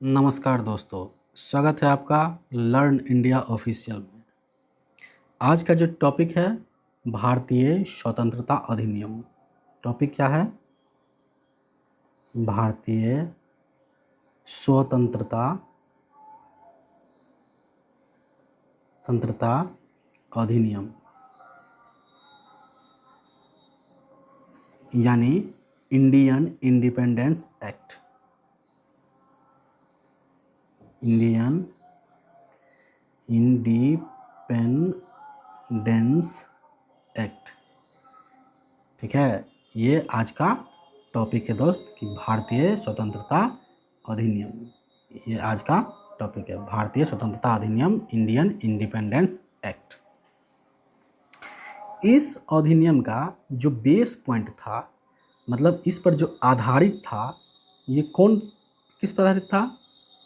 नमस्कार दोस्तों, स्वागत है आपका लर्न इंडिया ऑफिशियल में। आज का जो टॉपिक है भारतीय स्वतंत्रता अधिनियम। टॉपिक क्या है? भारतीय स्वतंत्रता अधिनियम, यानी Indian independence act. Indian independence act, ठीक है। ये आज का टॉपिक है दोस्त कि भारतीय स्वतंत्रता अधिनियम। ये आज का टॉपिक है भारतीय स्वतंत्रता अधिनियम, इंडियन इंडिपेंडेंस एक्ट। इस अधिनियम का जो बेस पॉइंट था, मतलब इस पर जो आधारित था, ये किस पर आधारित था?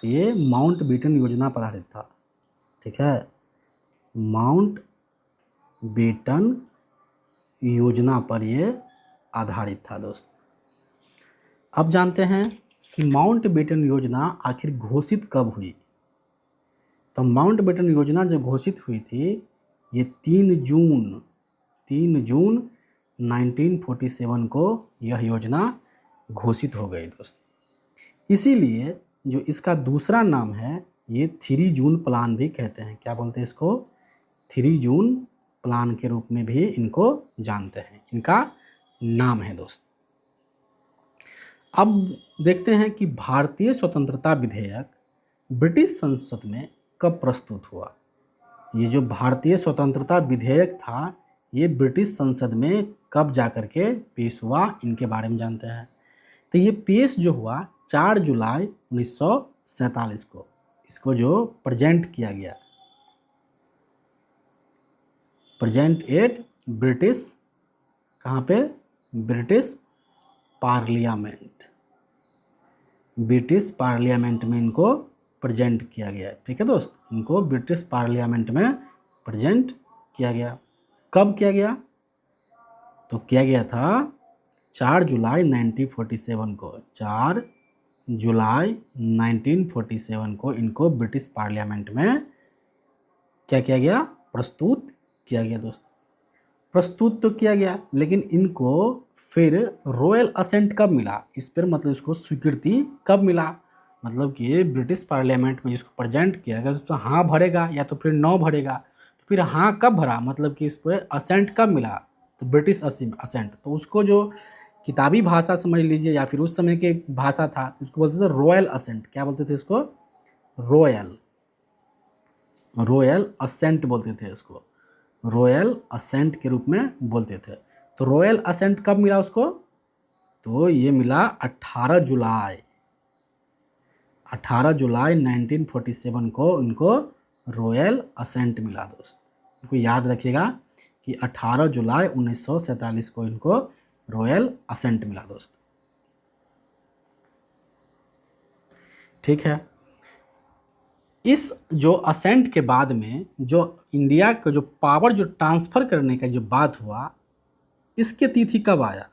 तो ये माउंट बेटन योजना पर आधारित था, ठीक है। माउंट बेटन योजना पर ये आधारित था दोस्त। अब जानते हैं कि माउंट बेटन योजना आखिर घोषित कब हुई। तो माउंट बेटन योजना जो घोषित हुई थी, ये 3 जून 1947 को यह योजना घोषित हो गई दोस्त। इसीलिए जो इसका दूसरा नाम है, ये 3 जून प्लान भी कहते हैं। क्या बोलते हैं इसको? 3 जून प्लान के रूप में भी इनको जानते हैं। इनका नाम है दोस्त। अब देखते हैं कि भारतीय स्वतंत्रता विधेयक ब्रिटिश संसद में कब प्रस्तुत हुआ। ये जो भारतीय स्वतंत्रता विधेयक था, ये ब्रिटिश संसद में कब जाकर के पेश हुआ, इनके बारे में जानते हैं। तो ये पेश जो हुआ 4 जुलाई 1947 को, इसको जो प्रेजेंट किया गया, प्रेजेंट एट ब्रिटिश, कहाँ पे? ब्रिटिश पार्लियामेंट में इनको प्रेजेंट किया गया, ठीक है दोस्त। इनको ब्रिटिश पार्लियामेंट में प्रेजेंट किया गया। कब किया गया? तो किया गया था 4 जुलाई 1947 को। 4 जुलाई 1947 को इनको ब्रिटिश पार्लियामेंट में क्या किया गया? प्रस्तुत किया गया दोस्त। प्रस्तुत तो किया गया, लेकिन इनको फिर रॉयल असेंट कब मिला इस पर, मतलब इसको स्वीकृति कब मिला? मतलब कि ब्रिटिश पार्लियामेंट में जिसको प्रेजेंट किया गया तो हाँ भरेगा या तो फिर नो भरेगा। तो फिर हाँ कब भरा, मतलब कि इस पर असेंट कब मिला? तो ब्रिटिश असेंट। तो उसको जो किताबी भाषा समझ लीजिए या फिर उस समय के भाषा था, उसको बोलते थे रॉयल असेंट। क्या बोलते थे इसको? रॉयल असेंट बोलते थे इसको। रॉयल असेंट के रूप में बोलते थे। तो रॉयल असेंट कब मिला उसको? तो ये मिला 18 जुलाई 1947 को इनको रॉयल असेंट मिला दोस्त। इनको याद रखिएगा कि 18 जुलाई 1947 को इनको रॉयल असेंट मिला दोस्त, ठीक है। इस जो असेंट के बाद में जो इंडिया का जो पावर जो ट्रांसफ़र करने का जो बात हुआ, इसके तिथि कब आया?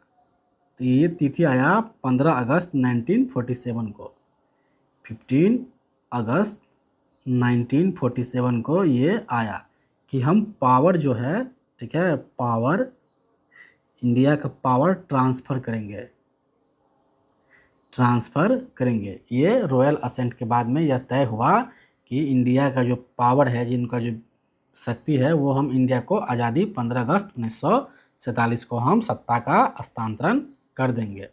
तो ये तिथि आया 15 अगस्त 1947 को। 15 अगस्त 1947 को ये आया कि हम पावर जो है, ठीक है, पावर, इंडिया का पावर ट्रांसफ़र करेंगे। ये रॉयल असेंट के बाद में यह तय हुआ कि इंडिया का जो पावर है, जिनका जो शक्ति है, वो हम इंडिया को आज़ादी 15 अगस्त 1947 को हम सत्ता का हस्तांतरण कर देंगे।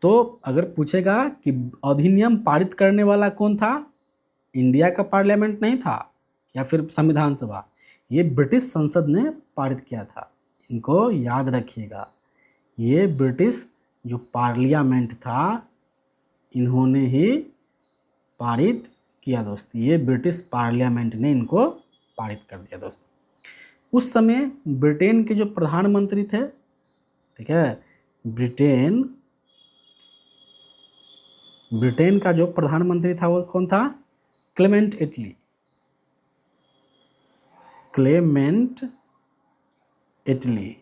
तो अगर पूछेगा कि अधिनियम पारित करने वाला कौन था, इंडिया का पार्लियामेंट नहीं था या फिर संविधान सभा, ये ब्रिटिश संसद ने पारित किया था। इनको याद रखिएगा, ये ब्रिटिश जो पार्लियामेंट था, इन्होंने ही पारित किया दोस्त। ये ब्रिटिश पार्लियामेंट ने इनको पारित कर दिया दोस्त। उस समय ब्रिटेन के जो प्रधानमंत्री थे, ठीक है, ब्रिटेन का जो प्रधानमंत्री था वो कौन था? क्लेमेंट एटली।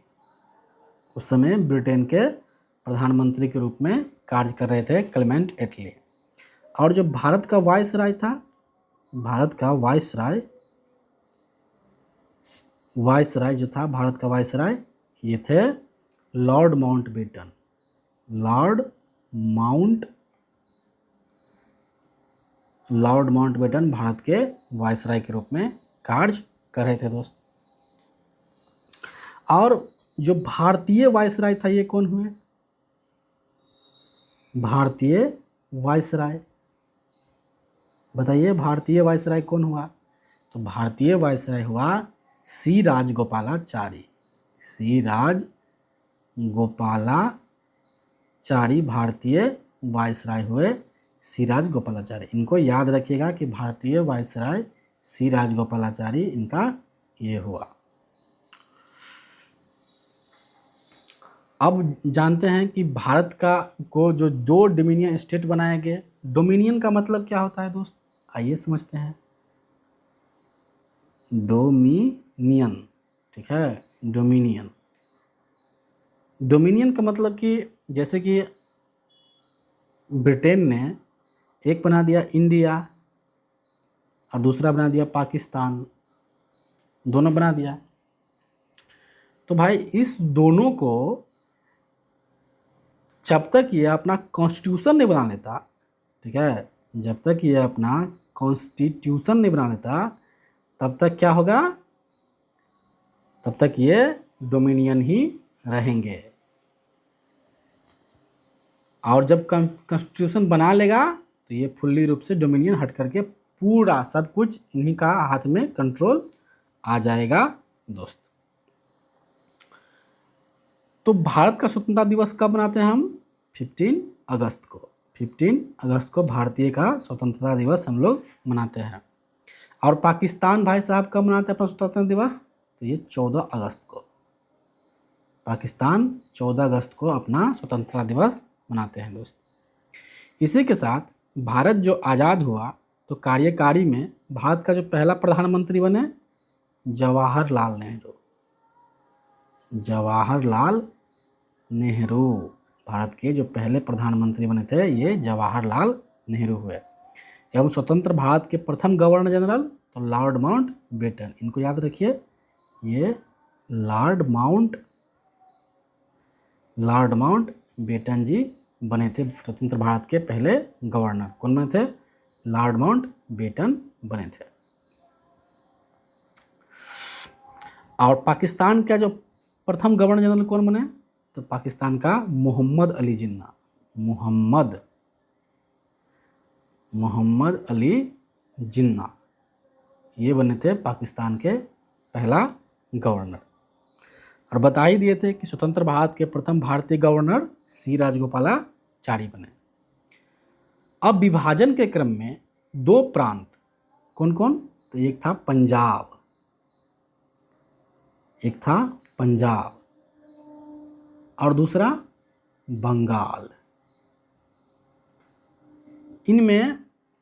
उस समय ब्रिटेन के प्रधानमंत्री के रूप में कार्य कर रहे थे क्लेमेंट एटली। और जो भारत का वायसराय था, भारत का वायसराय जो था, भारत का वायसराय ये थे Lord Mountbatten. Lord Mountbatten Bharat के वायसराय के रूप में कार्य कर रहे थे दोस्त। और जो भारतीय वायसराय था ये कौन हुए? भारतीय वायसराय, बताइए भारतीय वायसराय कौन हुआ? तो भारतीय वायसराय हुआ सी राजगोपालाचारी। सी राजगोपालाचारी भारतीय वायसराय हुए, सी राजगोपालाचारी। इनको याद रखिएगा कि भारतीय वायसराय सी राजगोपालाचारी इनका ये हुआ। अब जानते हैं कि भारत का को जो 2 डोमिनियन स्टेट बनाए गए। डोमिनियन का मतलब क्या होता है दोस्त? आइए समझते हैं। डोमिनियन, ठीक है, डोमिनियन। डोमिनियन का मतलब कि जैसे कि ब्रिटेन ने एक बना दिया इंडिया और दूसरा बना दिया पाकिस्तान, दोनों बना दिया। तो भाई इस दोनों को जब तक ये अपना कॉन्स्टिट्यूशन नहीं बना लेता, ठीक है, जब तक ये अपना कॉन्स्टिट्यूशन नहीं बना लेता तब तक क्या होगा? तब तक ये डोमिनियन ही रहेंगे। और जब कॉन्स्टिट्यूशन बना लेगा तो ये फुल्ली रूप से डोमिनियन हट करके पूरा सब कुछ इन्हीं का हाथ में कंट्रोल आ जाएगा दोस्त। तो भारत का स्वतंत्रता दिवस कब मनाते हैं हम? 15 अगस्त को। 15 अगस्त को भारतीय का स्वतंत्रता दिवस हम लोग मनाते हैं। और पाकिस्तान भाई साहब कब मनाते हैं अपना स्वतंत्रता दिवस? तो ये 14 अगस्त को। पाकिस्तान 14 अगस्त को अपना स्वतंत्रता दिवस मनाते हैं दोस्त। इसी के साथ भारत जो आज़ाद हुआ तो कार्यकारी में भारत का जो पहला प्रधानमंत्री बने जवाहरलाल नेहरू। जवाहरलाल नेहरू भारत के जो पहले प्रधानमंत्री बने थे ये जवाहरलाल नेहरू हुए। एवं स्वतंत्र भारत के प्रथम गवर्नर जनरल तो लॉर्ड माउंटबेटन। इनको याद रखिए, ये लॉर्ड माउंटबेटन जी बने थे स्वतंत्र भारत के पहले गवर्नर। कौन बने थे? लॉर्ड माउंटबेटन बने थे। और पाकिस्तान का जो प्रथम गवर्नर जनरल कौन बने? तो पाकिस्तान का मोहम्मद अली जिन्ना। मोहम्मद अली जिन्ना ये बने थे पाकिस्तान के पहला गवर्नर। और बता ही दिए थे कि स्वतंत्र भारत के प्रथम भारतीय गवर्नर सी राजगोपालाचारी बने। अब विभाजन के क्रम में 2 प्रांत कौन कौन? तो एक था पंजाब और दूसरा बंगाल। इनमें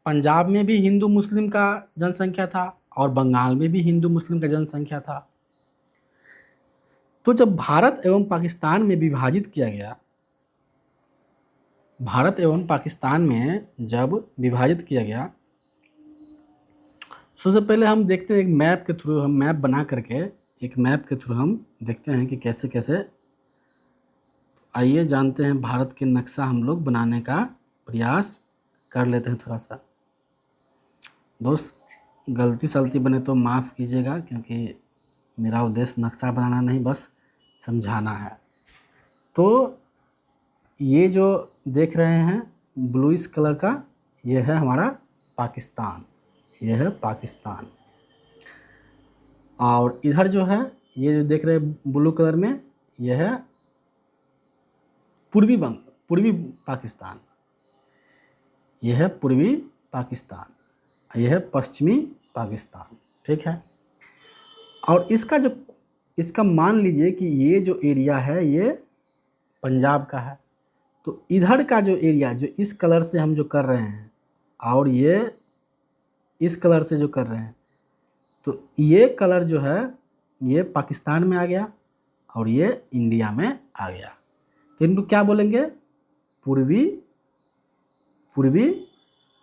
पंजाब में भी हिंदू मुस्लिम का जनसंख्या था और बंगाल में भी हिंदू मुस्लिम का जनसंख्या था। तो जब भारत एवं पाकिस्तान में विभाजित किया गया, भारत एवं पाकिस्तान में जब विभाजित किया गया, सबसे पहले हम देखते हैं एक मैप के थ्रू, हम मैप बना करके एक मैप के थ्रू हम देखते हैं कि कैसे कैसे। आइए जानते हैं भारत के नक्शा हम लोग बनाने का प्रयास कर लेते हैं थोड़ा सा। दोस्त गलती सलती बने तो माफ़ कीजिएगा, क्योंकि मेरा उद्देश्य नक्शा बनाना नहीं, बस समझाना है। तो ये जो देख रहे हैं ब्लूइश कलर का, ये है हमारा पाकिस्तान। ये है पाकिस्तान। और इधर जो है ये जो देख रहे हैं ब्लू कलर में, ये है पूर्वी पाकिस्तान। यह है पूर्वी पाकिस्तान, यह है पश्चिमी पाकिस्तान, ठीक है। और इसका मान लीजिए कि ये जो एरिया है ये पंजाब का है, तो इधर का जो एरिया जो इस कलर से हम जो कर रहे हैं और ये इस कलर से जो कर रहे हैं, तो ये कलर जो है ये पाकिस्तान में आ गया और ये इंडिया में आ गया। तो इनको क्या बोलेंगे? पूर्वी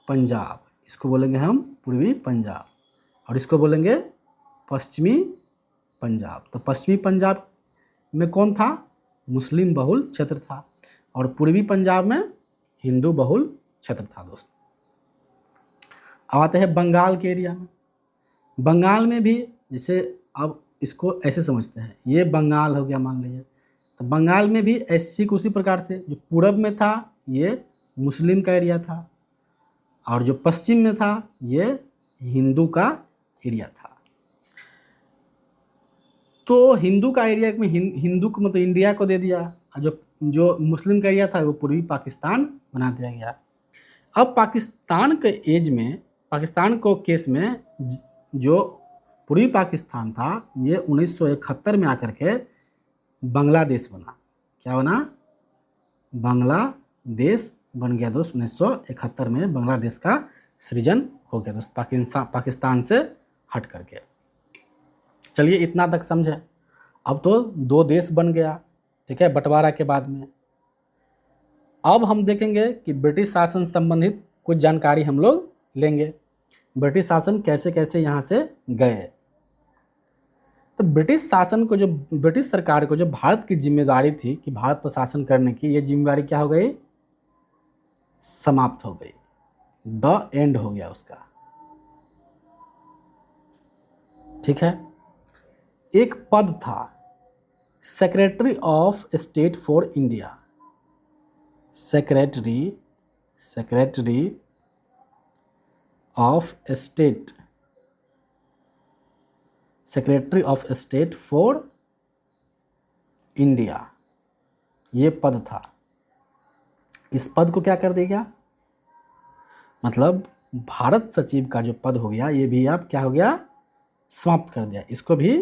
पंजाब, इसको बोलेंगे हम पूर्वी पंजाब, और इसको बोलेंगे पश्चिमी पंजाब। तो पश्चिमी पंजाब में कौन था? मुस्लिम बहुल क्षेत्र था, और पूर्वी पंजाब में हिंदू बहुल क्षेत्र था दोस्त। अब आते हैं बंगाल के एरिया में। बंगाल में भी जैसे, अब इसको ऐसे समझते हैं, ये बंगाल हो गया मान लीजिए, तो बंगाल में भी ऐसी उसी प्रकार से जो पूरब में था ये मुस्लिम का एरिया था, और जो पश्चिम में था ये हिंदू का एरिया था। तो हिंदू का एरिया में हिंदू को मतलब इंडिया को दे दिया, और जो मुस्लिम का एरिया था वो पूर्वी पाकिस्तान बना दिया गया। अब पाकिस्तान के पाकिस्तान को केस में जो पूर्वी पाकिस्तान था ये 1971 में आकर के बांग्लादेश बना। क्या बना? बांग्लादेश बन गया दोस्त। 1971 में बांग्लादेश का सृजन हो गया दोस्त, पाकिस्तान से हट करके। चलिए इतना तक समझे। अब तो 2 देश बन गया, ठीक है, बंटवारा के बाद में। अब हम देखेंगे कि ब्रिटिश शासन संबंधित कुछ जानकारी हम लोग लेंगे। ब्रिटिश शासन कैसे कैसे यहाँ से गए। तो ब्रिटिश सरकार को जो भारत की जिम्मेदारी थी कि भारत पर शासन करने की, ये जिम्मेदारी क्या हो गई? समाप्त हो गई। द एंड हो गया उसका, ठीक है। एक पद था secretary of state for India. Secretary of state for India, ये पद था। इस पद को क्या कर देगा? मतलब भारत सचिव का जो पद हो गया ये भी अब क्या हो गया? समाप्त कर दिया। इसको भी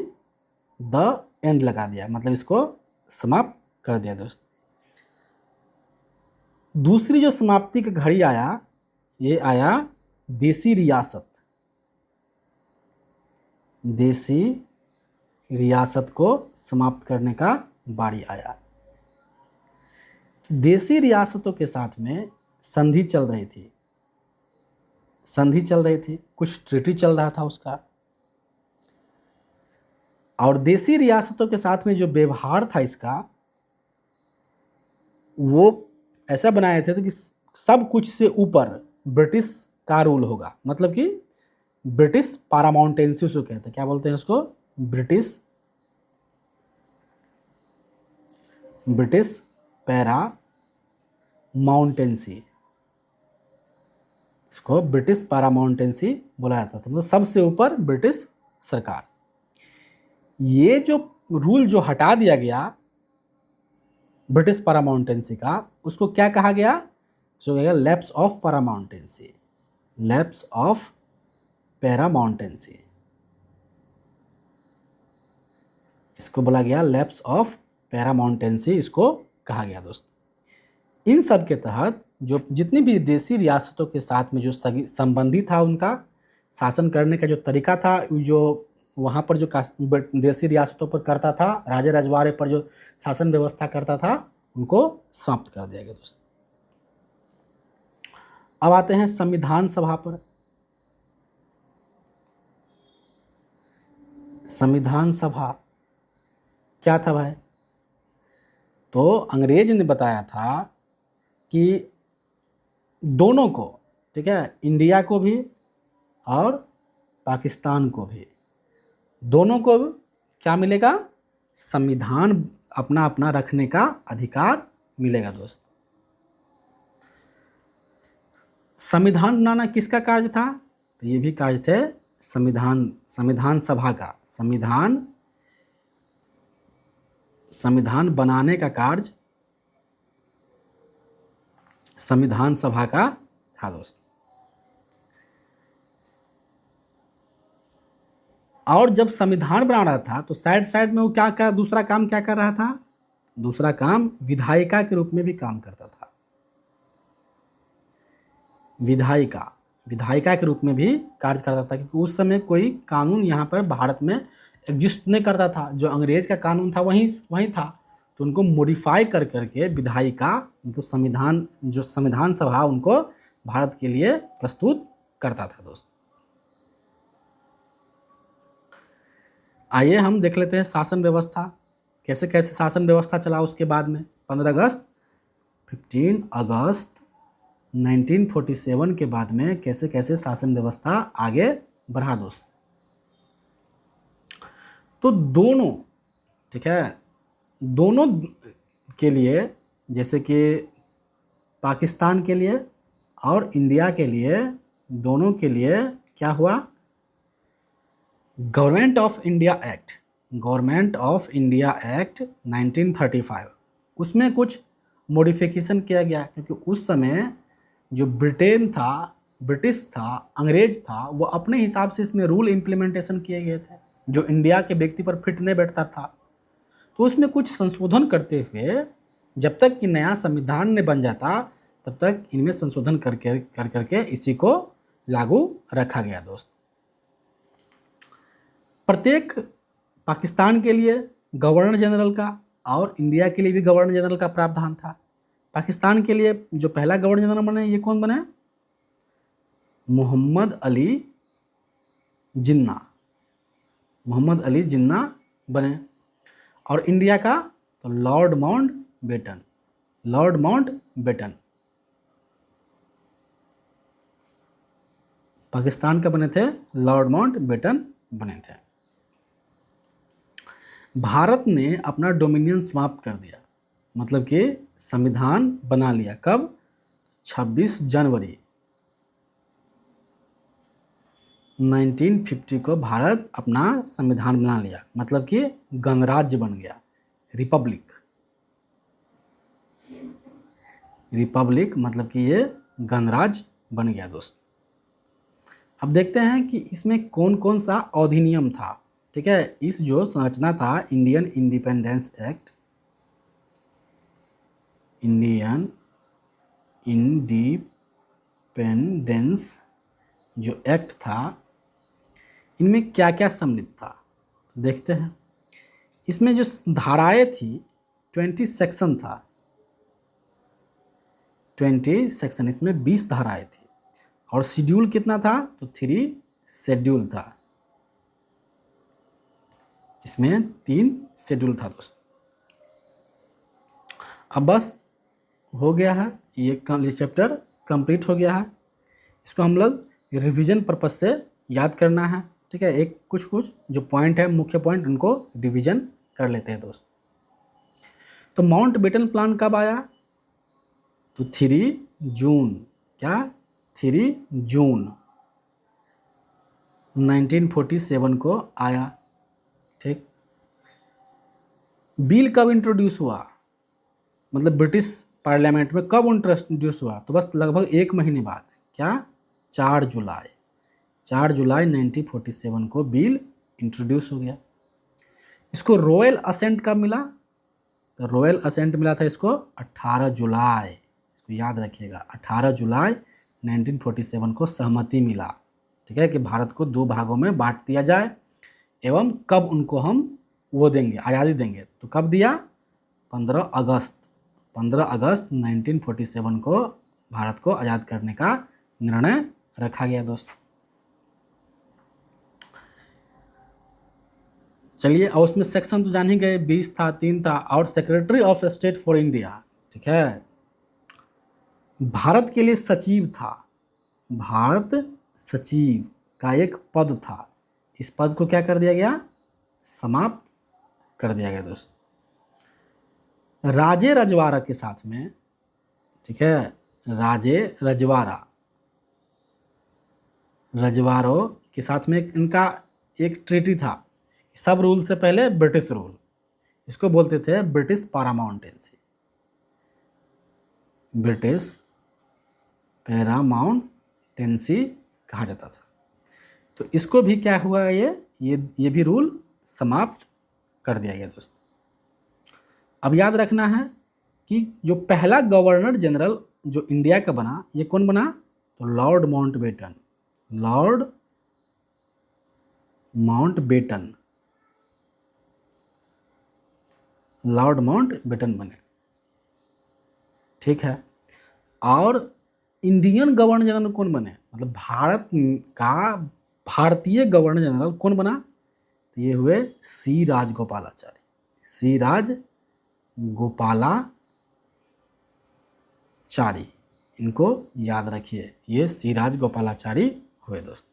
द एंड लगा दिया, मतलब इसको समाप्त कर दिया दोस्त। दूसरी जो समाप्ति की घड़ी आया, ये आया देसी रियासत को समाप्त करने का बारी आया। देसी रियासतों के साथ में संधि चल रही थी, कुछ ट्रीटी चल रहा था उसका, और देसी रियासतों के साथ में जो व्यवहार था इसका, वो ऐसा बनाए थे कि सब कुछ से ऊपर ब्रिटिश का रूल होगा। मतलब कि ब्रिटिश पैरामाउंटेंसी उसको कहते हैं। क्या बोलते हैं उसको? ब्रिटिश पैरामाउंटेंसी, इसको ब्रिटिश पैरामाउंटेंसी बोला जाता था। मतलब सबसे ऊपर ब्रिटिश सरकार। ये जो रूल जो हटा दिया गया ब्रिटिश पैरामाउंटेंसी का, उसको क्या कहा गया? उसको कहा गया लैप्स ऑफ पैरामाउंटेंसी। लैप्स ऑफ पैरामाउंटेंसी, इसको बोला गया लैप्स ऑफ पैरामाउंटेंसी, इसको कहा गया दोस्त। इन सब के तहत जो जितनी भी देसी रियासतों के साथ में जो संबंधी था, उनका शासन करने का जो तरीका था, जो वहाँ पर जो देसी रियासतों पर करता था, राजे रजवाड़े पर जो शासन व्यवस्था करता था, उनको समाप्त कर दिया गया दोस्त। अब आते हैं संविधान सभा पर। संविधान सभा क्या था भाई? तो अंग्रेज ने बताया था कि दोनों को, ठीक है, इंडिया को भी और पाकिस्तान को भी, दोनों को क्या मिलेगा? संविधान अपना अपना रखने का अधिकार मिलेगा दोस्त। संविधान बनाना किसका कार्य था? तो ये भी कार्य थे संविधान सभा का। संविधान बनाने का कार्य संविधान सभा का था दोस्त। और जब संविधान बना रहा था तो साइड में वो क्या दूसरा काम क्या कर रहा था? दूसरा काम विधायिका के रूप में भी काम करता था। विधायिका के रूप में भी कार्य करता था, क्योंकि उस समय कोई कानून यहाँ पर भारत में एग्जिस्ट नहीं करता था। जो अंग्रेज का कानून था वही था, तो उनको मॉडिफाई कर करके विधायिका, तो संविधान सभा उनको भारत के लिए प्रस्तुत करता था दोस्त। आइए हम देख लेते हैं शासन व्यवस्था, कैसे कैसे शासन व्यवस्था चला उसके बाद में। 15 अगस्त 1947 के बाद में कैसे कैसे शासन व्यवस्था आगे बढ़ा दोस्त। तो दोनों, ठीक है, दोनों के लिए, जैसे कि पाकिस्तान के लिए और इंडिया के लिए, दोनों के लिए क्या हुआ, government of India act, government of India act 1935, उसमें कुछ मॉडिफिकेशन किया गया, क्योंकि उस समय जो ब्रिटेन था, ब्रिटिश था, अंग्रेज था, वो अपने हिसाब से इसमें रूल इम्प्लीमेंटेशन किए गए थे जो इंडिया के व्यक्ति पर फिट नहीं बैठता था। तो उसमें कुछ संशोधन करते हुए जब तक कि नया संविधान नहीं बन जाता तब तक इनमें संशोधन करके इसी को लागू रखा गया दोस्त। प्रत्येक पाकिस्तान के लिए गवर्नर जनरल का और इंडिया के लिए भी गवर्नर जनरल का प्रावधान था। पाकिस्तान के लिए जो पहला गवर्नर जनरल बने, ये कौन बने, मोहम्मद अली जिन्ना, मोहम्मद अली जिन्ना बने। और इंडिया का तो Lord Mountbatten, Lord Mountbatten. Pakistan का बने थे लॉर्ड माउंटबेटन बने थे। भारत ने अपना डोमिनियन समाप्त कर दिया, मतलब कि संविधान बना लिया। कब? 26 जनवरी 1950 को भारत अपना संविधान बना लिया, मतलब कि गणराज्य बन गया, रिपब्लिक। रिपब्लिक मतलब कि ये गणराज्य बन गया दोस्त। अब देखते हैं कि इसमें कौन कौन सा अधिनियम था, ठीक है। इस जो संरचना था Indian independence act, Indian independence जो एक्ट था, इनमें क्या क्या सम्मिलित था देखते हैं। इसमें जो धाराएं थी 20 सेक्शन था, 20 सेक्शन, इसमें 20 धाराएं थी। और शेड्यूल कितना था? तो 3 शेड्यूल था। इसमें 3 शेड्यूल था दोस्त। अब बस हो गया है, ये चैप्टर कंप्लीट हो गया है। इसको हम लोग रिवीजन पर्पस से याद करना है, ठीक है। एक कुछ जो पॉइंट है, मुख्य पॉइंट, उनको रिवीजन कर लेते हैं दोस्त। तो माउंटबेटन प्लान कब आया? तो 3 जून, क्या, 3 जून 1947 को आया, ठीक। बिल कब इंट्रोड्यूस हुआ, मतलब ब्रिटिश पार्लियामेंट में कब इंट्रोड्यूस हुआ? तो बस लगभग 1 महीने बाद, क्या, 4 जुलाई 1947 को बिल इंट्रोड्यूस हो गया। इसको रॉयल असेंट कब मिला? तो रॉयल असेंट मिला था इसको 18 जुलाई, इसको याद रखिएगा, 18 जुलाई 1947 को सहमति मिला, ठीक है, कि भारत को 2 भागों में बांट दिया जाए एवं कब उनको हम वो देंगे, आज़ादी देंगे। तो कब दिया? 15 अगस्त 1947 को भारत को आज़ाद करने का निर्णय रखा गया दोस्त। चलिए, और उसमें सेक्शन तो जान ही गए, 20 था, 3 था। और secretary of state for India, ठीक है, भारत के लिए सचिव था। भारत सचिव का एक पद था, इस पद को क्या कर दिया गया? समाप्त कर दिया गया दोस्त। राजे रजवाड़ा के साथ में, ठीक है, राजे रजवाड़ों के साथ में इनका एक ट्रीटी था, सब रूल से पहले ब्रिटिश रूल, इसको बोलते थे ब्रिटिश पैरामाउंटेंसी, ब्रिटिश पैरामाउंटेंसी कहा जाता था। तो इसको भी क्या हुआ, ये भी रूल समाप्त कर दिया गया दोस्त। अब याद रखना है कि जो पहला गवर्नर जनरल जो इंडिया का बना, ये कौन बना? तो लॉर्ड माउंटबेटन, लॉर्ड माउंटबेटन बने, ठीक है। और इंडियन गवर्नर जनरल कौन बने, मतलब भारत का भारतीय गवर्नर जनरल कौन बना, तो ये हुए सी राजगोपालाचारी, सी राजगोपालाचारी, इनको याद रखिए, ये सी राजगोपालाचारी हुए दोस्त।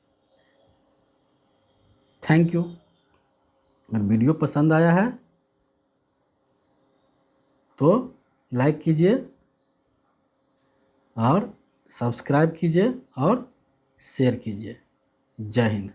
Thank you. अगर वीडियो पसंद आया है तो लाइक कीजिए और सब्सक्राइब कीजिए और शेयर कीजिए। जय हिंद।